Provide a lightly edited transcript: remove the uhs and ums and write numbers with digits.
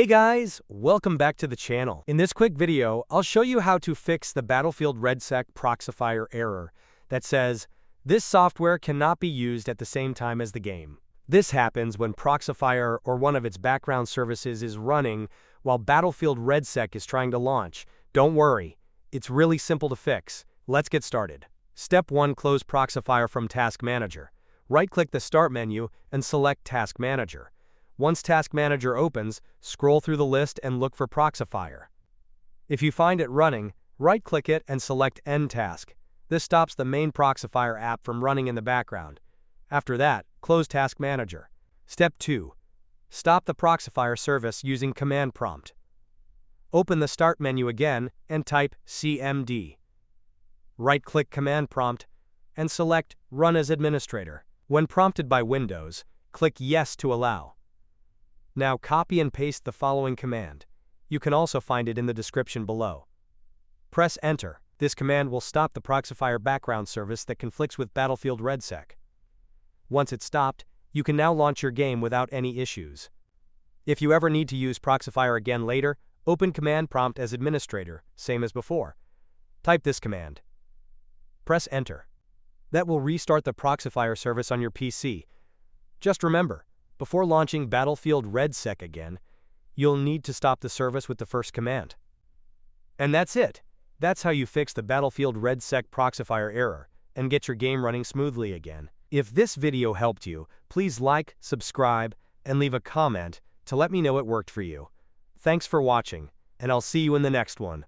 Hey guys, welcome back to the channel. In this quick video, I'll show you how to fix the Battlefield RedSec Proxifier error that says, this software cannot be used at the same time as the game. This happens when Proxifier or one of its background services is running while Battlefield RedSec is trying to launch. Don't worry, it's really simple to fix. Let's get started. Step 1. Close Proxifier from Task Manager. Right-click the Start menu and select Task Manager. Once Task Manager opens, scroll through the list and look for Proxifier. If you find it running, right-click it and select End Task. This stops the main Proxifier app from running in the background. After that, close Task Manager. Step 2. Stop the Proxifier service using Command Prompt. Open the Start menu again and type CMD. Right-click Command Prompt and select Run as Administrator. When prompted by Windows, click Yes to allow. Now copy and paste the following command. You can also find it in the description below. Press Enter. This command will stop the Proxifier background service that conflicts with Battlefield RedSec. Once it's stopped, you can now launch your game without any issues. If you ever need to use Proxifier again later, open Command Prompt as Administrator, same as before. Type this command. Press Enter. That will restart the Proxifier service on your PC. Just remember, before launching Battlefield RedSec again, you'll need to stop the service with the first command. And that's it. That's how you fix the Battlefield RedSec Proxifier error and get your game running smoothly again. If this video helped you, please like, subscribe, and leave a comment to let me know it worked for you. Thanks for watching, and I'll see you in the next one.